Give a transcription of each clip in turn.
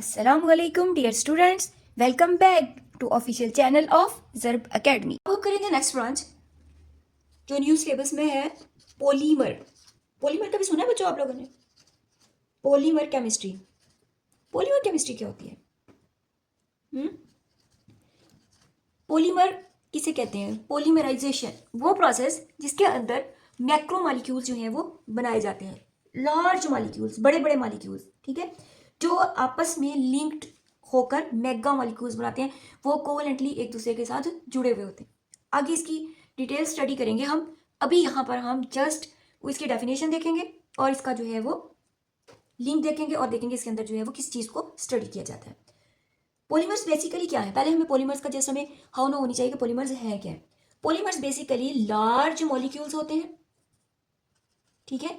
Assalamualaikum dear students, welcome back to official channel of Zarb Academy। अब हम करेंगे next branch जो new syllabus में है पॉलीमर। पॉलीमर कभी सुना है बच्चों आप लोगों ने? Polymer chemistry. पॉलीमर केमिस्ट्री क्या होती है? पॉलीमर किसे कहते हैं? पॉलीमराइजेशन वो प्रोसेस जिसके अंदर मैक्रोमॉलिक्यूल्स जो हैं वो बनाए जाते हैं, लार्ज मॉलिक्यूल्स, बड़े बड़े मॉलिक्यूल्स, ठीक है, जो आपस में लिंक्ड होकर मेगा मॉलिक्यूल्स बनाते हैं। वो कोवलेंटली एक दूसरे के साथ जुड़े हुए होते हैं। आगे इसकी डिटेल स्टडी करेंगे हम। अभी यहाँ पर हम जस्ट इसकी डेफिनेशन देखेंगे और इसका जो है वो लिंक देखेंगे और देखेंगे इसके अंदर जो है वो किस चीज़ को स्टडी किया जाता है। पॉलीमर्स बेसिकली क्या है? पहले हमें पॉलीमर्स का जैसे हमें हाउ नो होनी चाहिए कि पॉलीमर्स है क्या है। पॉलीमर्स बेसिकली लार्ज मॉलिक्यूल्स होते हैं, ठीक है।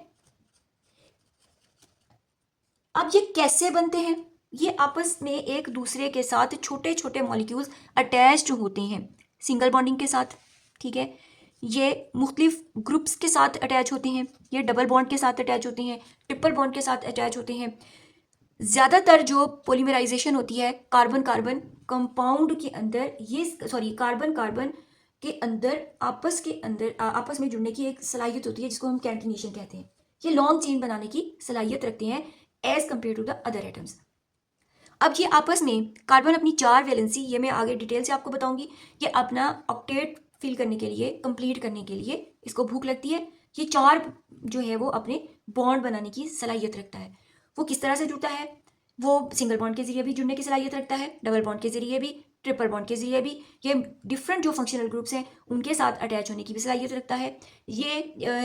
अब ये कैसे बनते हैं? ये आपस में एक दूसरे के साथ छोटे छोटे मॉलिक्यूल्स अटैच्ड होते हैं सिंगल बॉन्डिंग के साथ, ठीक है। ये मुख्तलिफ ग्रुप्स के साथ अटैच होते हैं, ये डबल बॉन्ड के साथ अटैच होते हैं, ट्रिपल बॉन्ड के साथ अटैच होते हैं। ज़्यादातर जो पॉलीमराइजेशन होती है कार्बन कार्बन कंपाउंड के अंदर, कार्बन कार्बन के अंदर आपस में जुड़ने की एक सलाहियत होती है जिसको हम कैंटिनेशन कहते हैं। ये लॉन्ग चेन बनाने की सलाहियत रखते हैं as compare to the other atoms. अब ये आपस में कार्बन अपनी 4 वैलेंसी, ये मैं आगे डिटेल से आपको बताऊंगी, ये अपना ऑक्टेट फिल करने के लिए, कंप्लीट करने के लिए इसको भूख लगती है। ये 4 जो है वो अपने बॉन्ड बनाने की सलाहियत रखता है। वो किस तरह से जुड़ता है? वो सिंगल बॉन्ड के जरिए भी जुड़ने की सलाहियत रखता है, डबल बॉन्ड के जरिए भी, ट्रिपल बॉन्ड के जरिए भी। ये डिफरेंट जो फंक्शनल ग्रुप्स हैं उनके साथ अटैच होने की भी सलाहियत रखता है। ये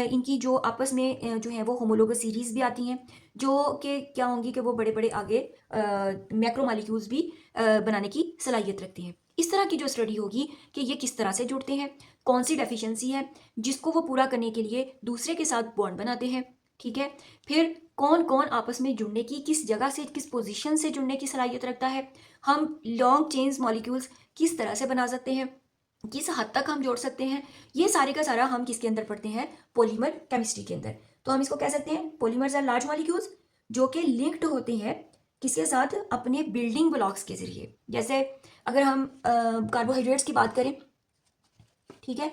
इनकी जो आपस में जो है वो होमोलोगस सीरीज भी आती हैं, जो कि क्या होंगी कि वो बड़े बड़े आगे मैक्रोमॉलिक्यूल्स भी बनाने की सलाहियत रखती हैं। इस तरह की जो स्टडी होगी कि ये किस तरह से जुड़ते हैं, कौन सी डेफिशिएंसी है जिसको वो पूरा करने के लिए दूसरे के साथ बॉन्ड बनाते हैं, ठीक है। फिर कौन कौन आपस में जुड़ने की, किस जगह से, किस पोजीशन से जुड़ने की सलाहियत रखता है। हम लॉन्ग चेन्स मॉलिक्यूल्स किस तरह से बना सकते हैं, किस हद तक हम जोड़ सकते हैं, ये सारे का सारा हम किसके अंदर पढ़ते हैं? पॉलीमर केमिस्ट्री के अंदर। तो हम इसको कह सकते हैं पॉलीमर्स आर लार्ज मॉलिक्यूल्स जो कि लिंक्ड होते हैं किसके साथ? अपने बिल्डिंग ब्लॉक्स के जरिए। जैसे अगर हम कार्बोहाइड्रेट्स की बात करें, ठीक है,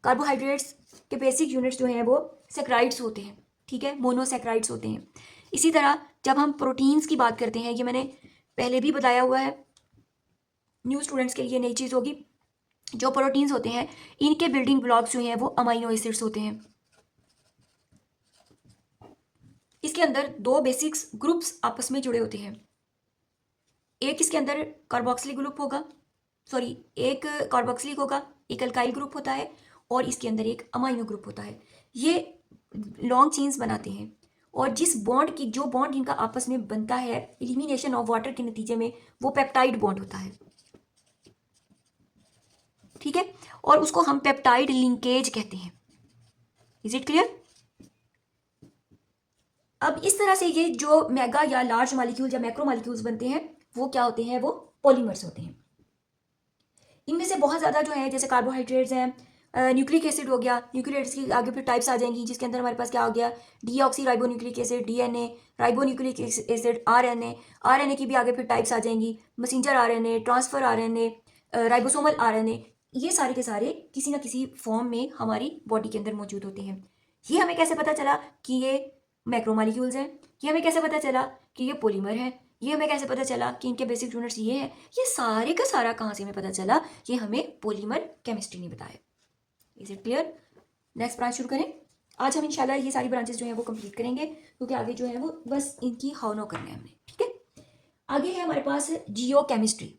कार्बोहाइड्रेट्स के बेसिक यूनिट्स जो हैं वो सैकराइड्स होते हैं, ठीक है, मोनोसैकराइड्स होते हैं। इसी तरह जब हम प्रोटीन्स की बात करते हैं, ये मैंने पहले भी बताया हुआ है, न्यू स्टूडेंट्स के लिए नई चीज़ होगी। जो प्रोटीन्स होते हैं इनके बिल्डिंग ब्लॉक्स जो हैं वो अमाइनो एसिड्स होते हैं। इसके अंदर 2 बेसिक्स ग्रुप्स आपस में जुड़े होते हैं। एक इसके अंदर कार्बोक्सिलिक ग्रुप होगा, एक कार्बोक्सिलिक होगा, एक अल्काइल ग्रुप होता है, और इसके अंदर एक अमाइनो ग्रुप होता है। ये लॉन्ग चेन्स बनाते हैं और जो बॉन्ड इनका आपस में बनता है एलिमिनेशन ऑफ वाटर के नतीजे में, वो पेप्टाइड बॉन्ड होता है, ठीक है, और उसको हम पेप्टाइड लिंकेज कहते हैं। Is it clear? अब इस तरह से ये जो मेगा या लार्ज मॉलिक्यूल या मैक्रो मॉलिक्यूल्स बनते हैं वो क्या होते हैं? वो पॉलीमर्स होते हैं। इनमें से बहुत ज़्यादा जो है, जैसे कार्बोहाइड्रेट्स हैं, न्यूक्लिक एसिड हो गया, न्यूक्लिक एसिड की आगे फिर टाइप्स आ जाएंगी, जिसके अंदर हमारे पास क्या हो गया? Deoxy ribonucleic acid, DNA, ribonucleic acid, RNA. RNA की भी आगे फिर टाइप्स आ जाएंगी, messenger RNA, transfer RNA, ribosomal RNA. ये सारे के सारे किसी ना किसी फॉर्म में हमारी बॉडी के अंदर मौजूद होते हैं। ये हमें कैसे पता चला कि ये मैक्रोमॉलिक्यूल्स हैं? ये हमें कैसे पता चला कि ये पॉलीमर है? ये हमें कैसे पता चला कि इनके बेसिक यूनिट्स ये हैं? ये सारे का सारा कहाँ से हमें पता चला? ये हमें पॉलीमर केमिस्ट्री ने बताया। Is it clear? Next branch शुरू करें। आज हम इंशाल्लाह ये सारी ब्रांचेस जो है वो कंप्लीट करेंगे, क्योंकि आगे जो है वो बस इनकी हाउ नो करना है हमने, ठीक है। आगे है हमारे पास जियो केमिस्ट्री।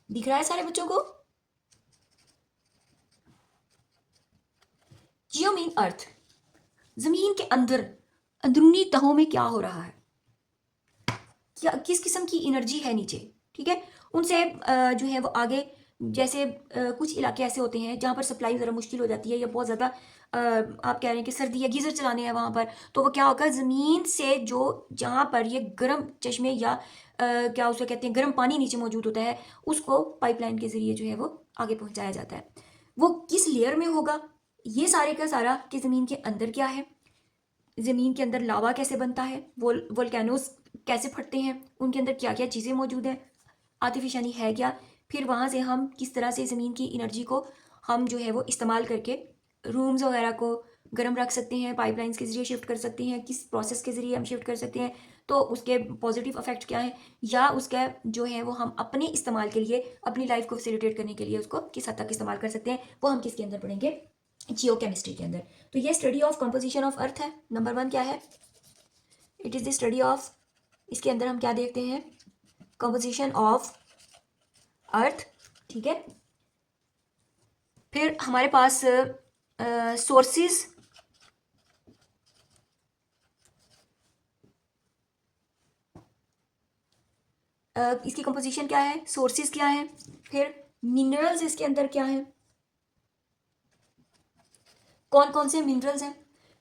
दिख रहा है सारे बच्चों को? जियो मीन अर्थ, जमीन के अंदर अंदरूनी तहों में क्या हो रहा है, क्या किस किस्म की एनर्जी है नीचे, ठीक है। उनसे जो है वो आगे, जैसे कुछ इलाके ऐसे होते हैं जहाँ पर सप्लाई ज़रा मुश्किल हो जाती है, या बहुत ज़्यादा आप कह रहे हैं कि सर्दी या गीज़र चलाने हैं वहाँ पर, तो वो क्या होगा? ज़मीन से जो जहाँ पर ये गर्म चश्मे या क्या उसे कहते हैं गर्म पानी नीचे मौजूद होता है, उसको पाइपलाइन के ज़रिए जो है वो आगे पहुँचाया जाता है। वो किस लेयर में होगा? ये सारे का सारा कि ज़मीन के अंदर क्या है, ज़मीन के अंदर लावा कैसे बनता है, वोल्केनोस कैसे फटते हैं, उनके अंदर क्या क्या चीज़ें मौजूद हैं, आतिफ यानी है क्या, फिर वहाँ से हम किस तरह से ज़मीन की एनर्जी को हम जो है वो इस्तेमाल करके रूम्स वगैरह को गर्म रख सकते हैं, पाइपलाइंस के ज़रिए शिफ्ट कर सकते हैं, किस प्रोसेस के ज़रिए हम शिफ्ट कर सकते हैं, तो उसके पॉजिटिव इफेक्ट क्या है, या उसका जो है वो हम अपने इस्तेमाल के लिए, अपनी लाइफ को फैसिलिटेट करने के लिए उसको किस हद तक इस्तेमाल कर सकते हैं, वो हम किसके अंदर पढ़ेंगे, जियो केमिस्ट्री के अंदर। तो ये study of composition of earth है। नंबर 1 क्या है, it is the study of, इसके अंदर हम क्या देखते हैं, कंपोजिशन ऑफ अर्थ, ठीक है। फिर हमारे पास सोर्सेज, इसकी कंपोजिशन क्या है, सोर्सेज क्या है, फिर मिनरल्स इसके अंदर क्या है, कौन कौन से मिनरल्स हैं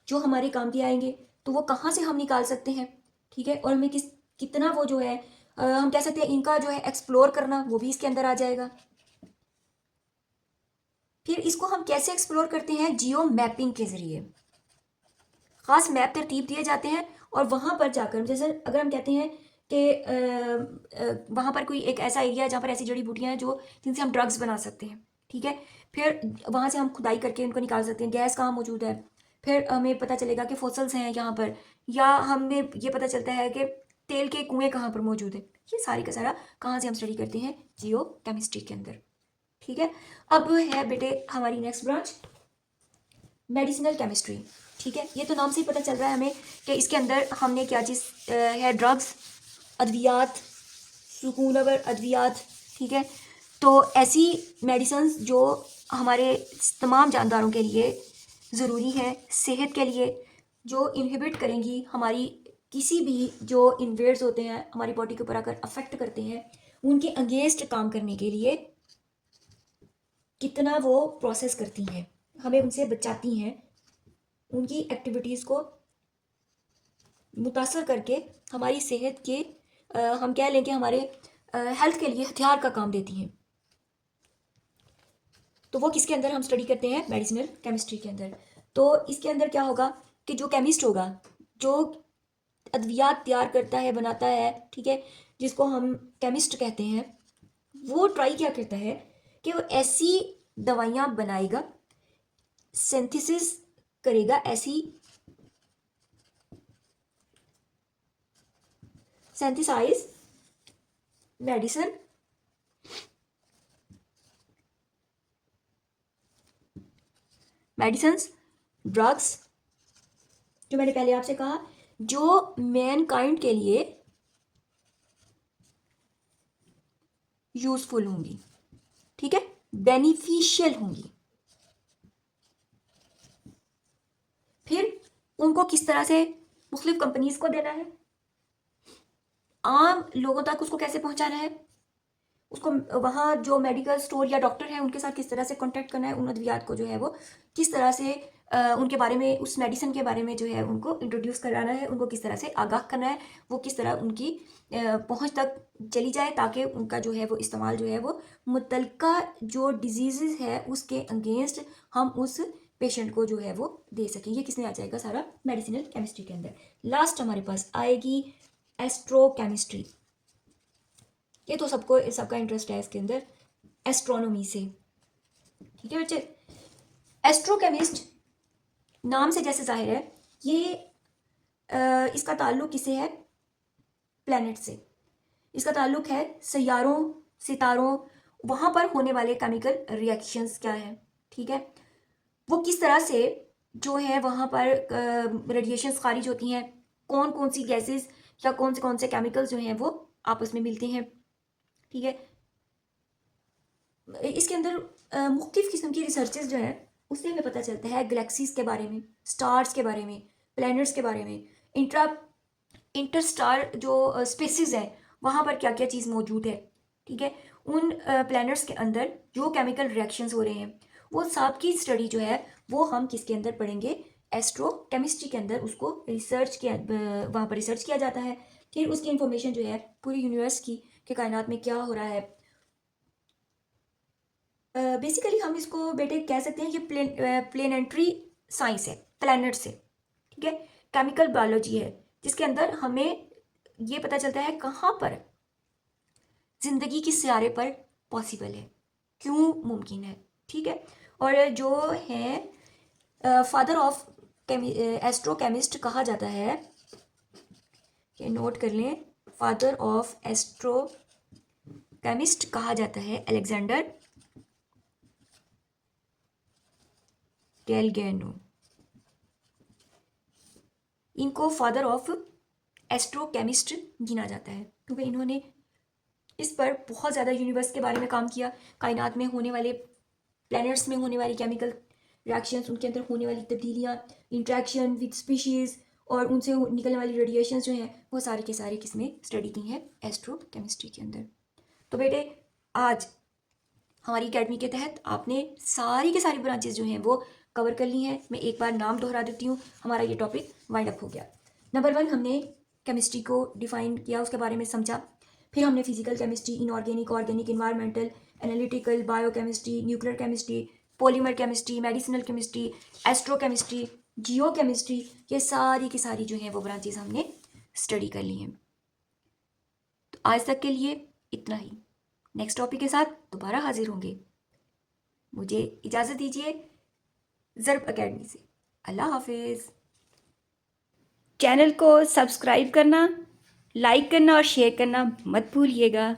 जो हमारे काम के आएंगे, तो वो कहाँ से हम निकाल सकते हैं, ठीक है, और हमें कितना वो जो है हम कह सकते हैं इनका जो है एक्सप्लोर करना, वो भी इसके अंदर आ जाएगा। फिर इसको हम कैसे एक्सप्लोर करते हैं, जियो मैपिंग के जरिए, खास मैप तरतीब दिए जाते हैं, और वहाँ पर जाकर जैसे अगर हम कहते हैं कि वहाँ पर कोई एक ऐसा एरिया है जहाँ पर ऐसी जड़ी बूटियाँ हैं जो जिनसे हम ड्रग्स बना सकते हैं, ठीक है, फिर वहाँ से हम खुदाई करके उनको निकाल सकते हैं, गैस कहाँ मौजूद है, फिर हमें पता चलेगा कि फॉसल्स हैं यहाँ पर, या हमें ये पता चलता है कि तेल के कुएँ कहाँ पर मौजूद है। ये सारी का सारा कहाँ से हम स्टडी करते हैं, जियो केमिस्ट्री के अंदर, ठीक है। अब है बेटे हमारी नेक्स्ट ब्रांच मेडिसिनल केमिस्ट्री, ठीक है। ये तो नाम से ही पता चल रहा है हमें कि इसके अंदर हमने क्या चीज़ है, ड्रग्स, अद्वियात, सुकूनवर अद्वियात, ठीक है। तो ऐसी मेडिसिन्स जो हमारे तमाम जानदारों के लिए ज़रूरी है, सेहत के लिए, जो इनहिबिट करेंगी हमारी किसी भी जो इन्वेड्स होते हैं हमारी बॉडी के ऊपर आकर अफेक्ट करते हैं, उनके अगेंस्ट काम करने के लिए कितना वो प्रोसेस करती हैं, हमें उनसे बचाती हैं, उनकी एक्टिविटीज़ को मुतासर करके हमारी सेहत के हम कह लें कि हमारे हेल्थ के लिए हथियार का काम देती हैं। तो वो किसके अंदर हम स्टडी करते हैं, मेडिसिनल केमिस्ट्री के अंदर। तो इसके अंदर क्या होगा कि जो केमिस्ट होगा, जो अद्वियात तैयार करता है, बनाता है, ठीक है, जिसको हम केमिस्ट कहते हैं, वो ट्राई क्या करता है कि वो ऐसी दवाइयाँ बनाएगा, सिंथेसिस करेगा, ऐसी सिंथेसाइज मेडिसिन मेडिसिन्स, ड्रग्स, जो मैंने पहले आपसे कहा, जो मैनकाइंड के लिए यूजफुल होंगी, ठीक है, बेनिफिशियल होंगी। फिर उनको किस तरह से मुख्तलिफ कंपनीज को देना है, आम लोगों तक उसको कैसे पहुंचाना है, उसको वहाँ जो मेडिकल स्टोर या डॉक्टर हैं उनके साथ किस तरह से कांटेक्ट करना है, उन अद्वियात को जो है वो किस तरह से उनके बारे में, उस मेडिसिन के बारे में जो है उनको इंट्रोड्यूस कराना है, उनको किस तरह से आगाह करना है, वो किस तरह उनकी पहुंच तक चली जाए, ताकि उनका जो है वो इस्तेमाल जो है वो मुतलका जो डिजीज़ है उसके अगेंस्ट हम उस पेशेंट को जो है वो दे सकें। ये किसमें आ जाएगा, सारा मेडिसिनल केमिस्ट्री के अंदर। लास्ट हमारे पास आएगी एस्ट्रोकेमिस्ट्री। ये तो सबका इंटरेस्ट है इसके अंदर, एस्ट्रोनॉमी से, ठीक है बच्चे। एस्ट्रोकेमिस्ट नाम से जैसे जाहिर है, ये इसका ताल्लुक किसे है, प्लैनेट से। इसका ताल्लुक है सैयारों, सितारों, वहाँ पर होने वाले केमिकल रिएक्शंस क्या है, ठीक है, वो किस तरह से जो है वहाँ पर रेडिएशंस खारिज होती हैं, कौन कौन सी गैसेस या कौन से केमिकल्स जो हैं वो आपस में मिलते हैं, ठीक है। इसके अंदर मुख्तलिफ किस्म की रिसर्चेज जो है उससे हमें पता चलता है गैलेक्सीज के बारे में, स्टार्स के बारे में, प्लैनेट्स के बारे में, इंटरस्टार जो स्पेसिस हैं वहाँ पर क्या क्या चीज़ मौजूद है, ठीक है। उन प्लैनेट्स के अंदर जो केमिकल रिएक्शंस हो रहे हैं वो सब की स्टडी जो है वो हम किसके अंदर पढ़ेंगे, एस्ट्रो केमिस्ट्री के अंदर। उसको रिसर्च किया, वहाँ पर रिसर्च किया जाता है, फिर उसकी इंफॉर्मेशन जो है पूरी यूनिवर्स की के कायनात में क्या हो रहा है। बेसिकली हम इसको बेटे कह सकते हैं ये प्लेनेटरी साइंस है, प्लैनेट से, ठीक है। केमिकल बायोलॉजी है जिसके अंदर हमें ये पता चलता है कहाँ पर ज़िंदगी किस सितारे पर पॉसिबल है, क्यों मुमकिन है, ठीक है। और जो है फादर ऑफ एस्ट्रोकेमिस्ट कहा जाता है, ये नोट कर लें, फादर ऑफ एस्ट्रोकेमिस्ट कहा जाता है अलेक्जेंडर गैलगैनो। इनको फादर ऑफ एस्ट्रोकेमिस्ट गिना जाता है क्योंकि इन्होंने इस पर बहुत ज़्यादा यूनिवर्स के बारे में काम किया, कायनात में होने वाले, प्लैनेट्स में होने वाली केमिकल रिएक्शंस, उनके अंदर होने वाली तब्दीलियाँ, इंट्रैक्शन विद स्पीशीज़ और उनसे निकलने वाली रेडिएशंस जो हैं वो सारे के सारे किसमें स्टडी की हैं, एस्ट्रोकेमिस्ट्री के अंदर। तो बेटे आज हमारी अकेडमी के तहत आपने सारी की सारी ब्रांचेस जो हैं वो कवर कर ली हैं। मैं एक बार नाम दोहरा देती हूँ, हमारा ये टॉपिक वाइंड अप हो गया। नंबर 1 हमने केमिस्ट्री को डिफाइन किया, उसके बारे में समझा। फिर हमने physical chemistry, inorganic, organic, environmental, analytical, biochemistry, nuclear chemistry, polymer chemistry, medicinal chemistry, astrochemistry, geochemistry, ये सारी की सारी जो हैं वो ब्रांचेस हमने स्टडी कर ली हैं। तो आज तक के लिए इतना ही। नेक्स्ट टॉपिक के साथ दोबारा हाजिर होंगे। मुझे इजाज़त दीजिए ज़र्ब अकेडमी से। अल्लाह हाफिज़। चैनल को सब्सक्राइब करना, लाइक करना और शेयर करना मत भूलिएगा।